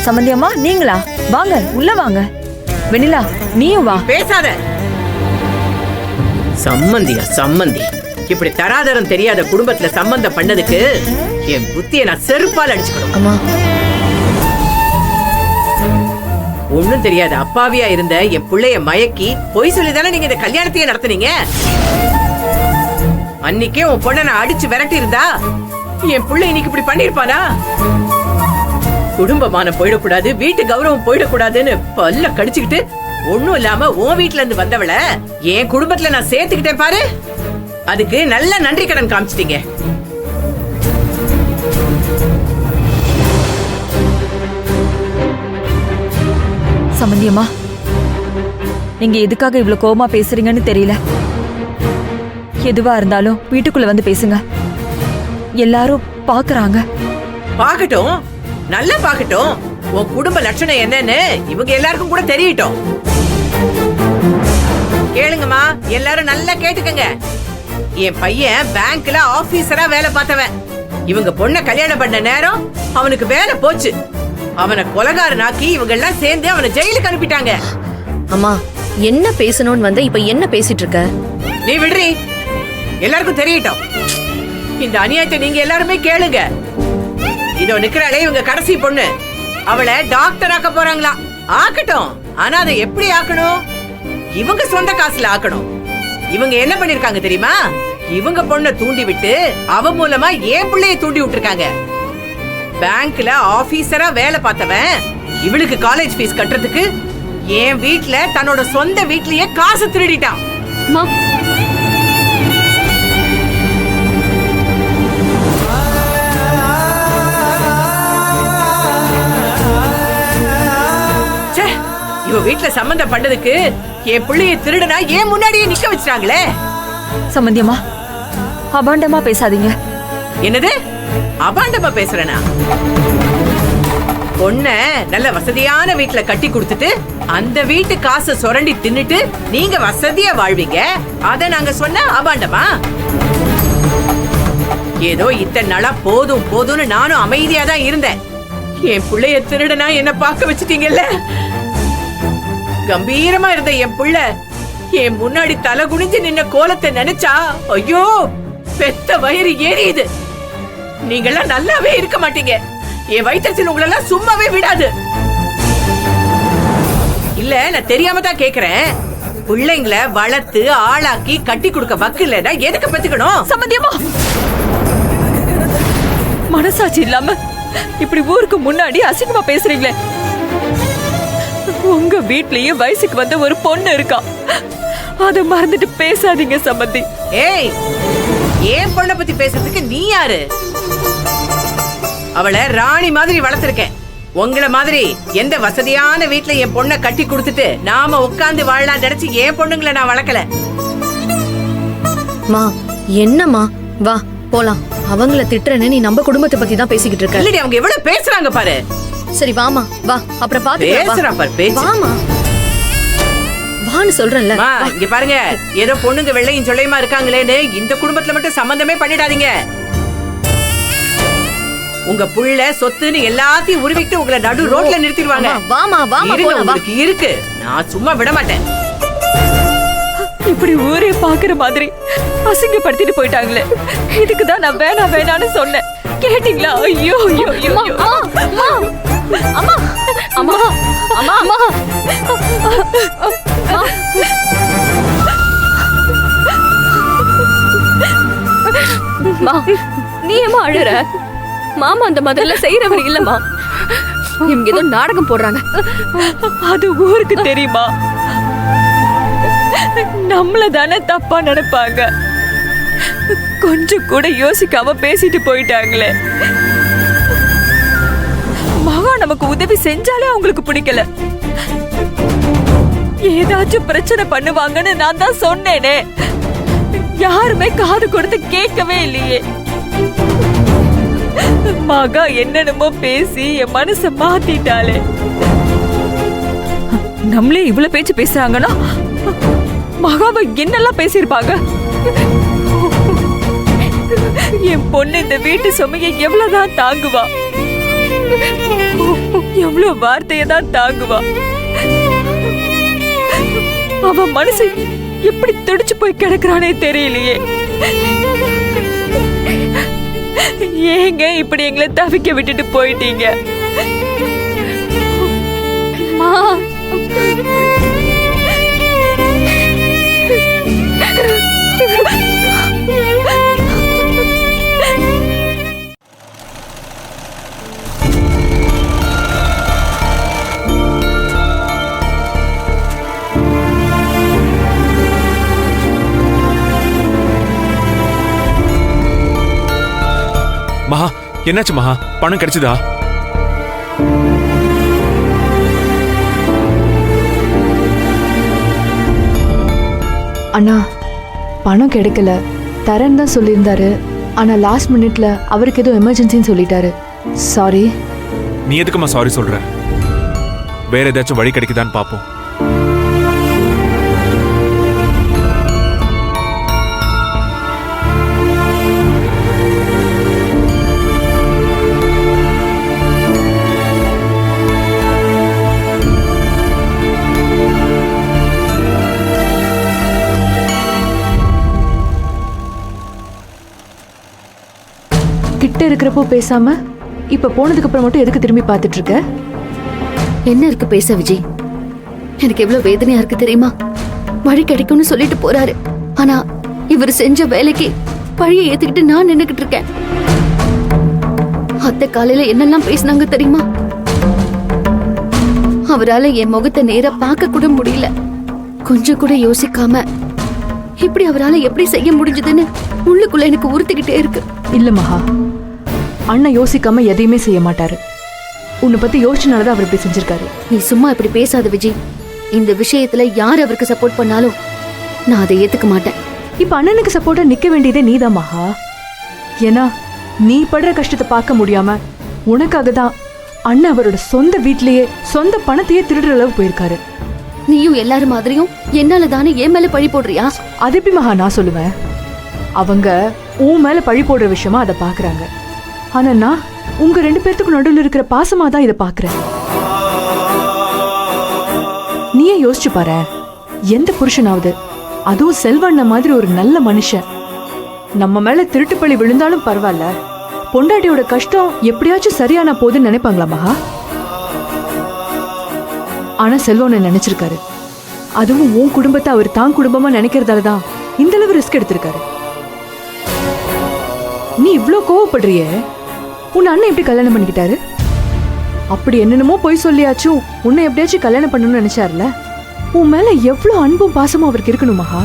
சம்பந்தி அம்மா நீங்களா? வாங்க உள்ள வாங்க. வெண்ணிலா நீயும் வா. பேசாத. சம்மந்தியா சம்மந்தி? இப்படி தராதரம் தெரியாத குடும்பத்துல சம்பந்தம் பண்ணதுக்கு என் புத்தியை நான் செருப்பால் அடிச்சுக்கணும். அம்மா ஒண்ணும் தெரியாத அப்பாவியா இருந்த என் பிள்ளைய மயக்கி பொய் சொல்லிதானே நீங்க இந்த கல்யாணத்தையே நடத்துனீங்க. அன்னைக்கே உன் பொண்ணை நான் அடிச்சு விரட்டி இருந்தா என் பிள்ளை இன்னைக்கு இப்படி பண்ணிருப்பானா? குடும்பமான போயிடக்கூடாது, வீட்டு கௌரவம் போயிடக்கூடாதுன்னு பல்ல கடிச்சுக்கிட்டு ஒண்ணும் இல்லாம உன் வீட்டுல இருந்து வந்தவள என் குடும்பத்துல நான் சேர்த்துக்கிட்டேன் பாரு. அதுக்கு நல்ல நன்றி கடன் காமிச்சிட்டீங்க. சம்பந்தி அம்மா நீங்க எதுக்காக இவ்வளவு கோவமா பேசுறீங்கன்னு தெரியல. எதுவா இருந்தாலும் வீட்டுக்குள்ள வந்து பேசுங்க. எல்லாரும் பாக்குறாங்க. பாக்கட்டும், நல்லா பாக்கட்டும். உன் குடும்ப லட்சணம் என்னன்னு இவங்க எல்லாருக்கும் கூட தெரியட்டும். கேளுங்கம்மா, எல்லாரும் நல்லா கேட்டுக்கங்க. என் பையன் பேங்க்ல ஆபீசரா வேலை பார்த்தவன். இவங்க பொண்ண கல்யாணம் பண்ண நேரம் அவனுக்கு வேலை போச்சு. அவனை கொலைகாரனாக்கி இவங்க எல்லாம் சேர்ந்து அவனை ஜெயிலுக்கு அனுப்பிட்டாங்க. அம்மா என்ன பேசணும்னு வந்த இப்ப என்ன பேசிட்டு இருக்க? நீ விடுறி, எல்லாருக்கும் தெரியட்டும். இந்த அநியாயத்தை நீங்க எல்லாருமே கேளுங்க. இதோ நிக்கிறாளே இவங்க கடைசி பொண்ணு, அவளை டாக்டர் ஆக்க போறாங்களா? ஆக்கட்டும். ஆனா அதை எப்படி ஆக்கணும்? இவங்க சொந்த காசுல ஆக்கணும். இவங்க என்ன பண்ணிருக்காங்க தெரியுமா? இவங்க பொண்ணை தூண்டி விட்டு அவ மூலமா ஏன் பிள்ளைய தூண்டி விட்டுருக்காங்க. பேங்க்ல ஆபீசரா வேலை பார்த்தவன் இவளுக்கு காலேஜ் ஃபீஸ் கட்டுறதுக்கு என் வீட்டுல தன்னோட சொந்த வீட்லயே காசு திருடிட்டான். இவ வீட்டுல சம்பந்தம் பண்ணதுக்கு என் பிள்ளைய திருடனா ஏன் முன்னாடியே நிக்க வச்சிட்டாங்களே. சம்பந்தி அம்மா அபாண்டமா பேசாதீங்க. என்னது அபாண்டமா பேசுறேனா? பொண்ண நல்ல வசதியான வீட்டுல கட்டி கொடுத்துட்டு அந்த வீட்டு காசை சுரண்டி தின்னுட்டு நீங்க வசதியா வாழ்வீங்க. அத நாங்க சொன்ன அபாண்டமா? ஏதோ இத்தனை நாளா போதும் போதும்னு நானும் அமைதியா தான் இருந்தேன். என் பிள்ளைய திருடனா என்ன பார்க்க வச்சிட்டீங்கல்ல. கம்பீரமா இருந்த என் புள்ள என் முன்னாடி தலை குனிஞ்சு நின்ன கோலத்தை நினைச்சா ஐயோ பெத்த வயிறு எரியுது. நீங்கெல்லாம் நல்லாவே இருக்க மாட்டீங்க. என் வயிற்றுச்சல் உங்களெல்லாம் சும்மாவே விடாது. இல்ல நான் தெரியாம தான் கேக்குறேன். பிள்ளைங்களை வளர்த்து ஆளாக்கி கட்டி கொடுக்க வக்கு இல்ல, எதுக்கு பெத்துக்கணும்? சம்பந்தியமா மனசாட்சி இல்லாம இப்படி ஊருக்கு முன்னாடி அசிங்கமா பேசுறீங்களே. உங்க வீட்லயே வயசுக்கு வந்த ஒரு பொண்ணு இருக்கா, அத மறந்துட்டு பேசாதீங்க சம்பந்தி. ஏய், ஏன் பொண்ணை பத்தி பேசுறதுக்கு நீ யாரு? அவளை ராணி மாதிரி வளர்த்திருக்கேன். உங்கள மாதிரி எந்த வசதியான வீட்டுல என் பொண்ணை கட்டி கொடுத்துட்டு நாம உட்கார்ந்து வாழலாம் நினைச்சு என் பொண்ணுங்களை நான் வளர்க்கல. மா என்னம்மா, வா போலாம். அவங்கள திட்டுறேன்னு நீ நம்ம குடும்பத்தை பத்தி தான் பேசிக்கிட்டு இருக்க. இல்லடி, அவங்க எவ்வளவு பேசுறாங்க பாரு. சரி வாமா, வா அப்புறம் பாத்து. வாமா வான்னு சொல்றேன்ல. இங்க பாருங்க, ஏதோ பொண்ணுங்க வெள்ளையும் சொல்லையுமா இருக்காங்களேன்னு இந்த குடும்பத்துல மட்டும் சம்பந்தமே பண்ணிடாதீங்க. உங்க புள்ள சொத்துன்னு எல்லாத்தையும் உருவிட்டு உங்களை நடு ரோட்ல நிறுத்திடுவாங்க. வாமா வாமா போலாம். இருக்கு, நான் சும்மா விட மாட்டேன். இப்படி ஊரே பாக்குற மாதிரி அசிங்கப்படுத்திட்டு போயிட்டாங்களே. இதுக்குதான் நான் வேணான்னு சொன்னேன். கேட்டீங்களா? ஐயோ ஐயோ ஐயோ. அம்மா அம்மா அம்மா அம்மா நீ ஏமா அழுற? மாமா அந்த மாதிரில செய்யறவர் இல்லம்மா. இவங்க ஏதோ நாடகம் போடுறாங்க. அது ஊருக்கு தெரியுமா? நம்மள தானே தப்பா நினைப்பாங்க. கொஞ்சம் கூட யோசிக்காம பேசிட்டு போயிட்டாங்களே. மகா நமக்கு உதவி செஞ்சாலே அவங்களுக்கு பிடிக்கல. ஏதாச்சும் பிரச்சனை பண்ணுவாங்கன்னு நான் தான் சொன்னேனே. யாருமே காது கொடுத்து கேட்கவே இல்லையே. மகா என்னென்னமோ பேசி என் மனச மாத்திட்டாளே. நம்மளே இவ்வளவு பேச்சு பேசுறாங்கன்னா மகாவை என்னெல்லாம் பேசிருப்பாங்க. என் பொண்ணு இந்த வீட்டு சுமையை எவ்வளவுதான் தாங்குவா? எவ்வளவு வார்த்தையை தான் தாங்குவா. அவன் மனசு எப்படி துடிச்சு போய் கிடக்குறானே தெரியலையே. ஏங்க இப்படி எங்களை தவிக்க விட்டுட்டு போயிட்டீங்க? மா, மகா, என்னாச்சு மகா? பணம் கிடைச்சதா? அண்ணா, பணம் கிடைக்கல, தரேன்னு தான் சொல்லியிருந்தாரு. ஆனா லாஸ்ட் மினிட்ல அவருக்கு ஏதோ எமர்ஜென்சின்னு சொல்லிட்டாரு. சாரி. நீ எதுக்குமா சாரி சொல்ற? வேற ஏதாச்சும் வழி கிடைக்குதான்னு பாப்போம். கிட்ட இருக்கிறப்போ பேசாம இப்ப போனதுக்கு அப்புறம் மட்டும் எதுக்கு திரும்பி பார்த்துட்டு இருக்க? என்ன இருக்கு பேச விஜய்? எனக்கு எவ்வளவு வேதனையா இருக்கு தெரியுமா? வழி கிடைக்கும்னு சொல்லிட்டு போறாரு, ஆனா இவர் செஞ்ச வேலைக்கு பழிய ஏத்துக்கிட்டு நான் நின்னுகிட்டு இருக்கேன். அத்தை காலையில என்னெல்லாம் பேசினாங்க தெரியுமா? அவரால என் முகத்தை நேரா பார்க்க கூட முடியல. கொஞ்சம் கூட யோசிக்காம இப்படி அவரால எப்படி செய்ய முடிஞ்சதுன்னு உள்ளுக்குள்ள எனக்கு உறுத்திக்கிட்டே இருக்கு. இல்ல மகா, அண்ணன் யோசிக்காம எதையுமே செய்ய மாட்டாரு. உன்னை பத்தி யோசிச்சனாலதான் அவர் இப்படி செஞ்சிருக்காரு. நீ சும்மா இப்படி பேசாத விஜய். இந்த விஷயத்துல யார் அவருக்கு சப்போர்ட் பண்ணாலும் நான் அதை ஏத்துக்க மாட்டேன். இப்ப அண்ணனுக்கு சப்போர்ட்டா நிக்க வேண்டியதே நீதான் மகா. ஏன்னா நீ படுற கஷ்டத்தை பார்க்க முடியாம உனக்காக தான் அண்ணன் அவரோட சொந்த வீட்லயே சொந்த பணத்தையே திருடுற அளவு போயிருக்காரு. நீயும் எல்லாரும் மாதிரியும் என்னால தானே என் மேல பழி போடுறியா? அது எப்படி மகா நான் சொல்லுவேன்? அவங்க உன் மேல பழி போடுற விஷயமா அதை பாக்குறாங்க. ஆனா நான் உங்க 2 பேர்த்துக்கு நடுவில் இருக்கிற பாசமா தான் இதை பாக்குறேன். நீயே யோசிச்சு பாரு, எந்த புருஷனாவது, அதுவும் செல்வண்ண மாதிரி ஒரு நல்ல மனுஷன், நம்ம மேல திருட்டு பழி விழுந்தாலும் பரவாயில்ல, பொண்டாட்டியோட கஷ்டம் எப்படியாச்சும் சரியான போதுன்னு நினைப்பாங்களா மகா? ஆனா செல்வண்ண நினைச்சிருக்காரு. அதுவும் உன் குடும்பத்தை அவர் தான் குடும்பமா நினைக்கிறதாலதான் இந்த அளவு ரிஸ்க் எடுத்திருக்காரு. நீ இவ்ளோ கோவப்படுறியே, உன் அண்ணன் எப்படி கல்யாணம் பண்ணிக்கிட்டாரு? அப்படி என்னென்னமோ போய் சொல்லியாச்சும் உன்னை எப்படியாச்சும் கல்யாணம் பண்ணணும்னு நினைச்சாருல. உன் மேல எவ்வளவு அன்பும் பாசமும் அவருக்கு இருக்கணும் மகா.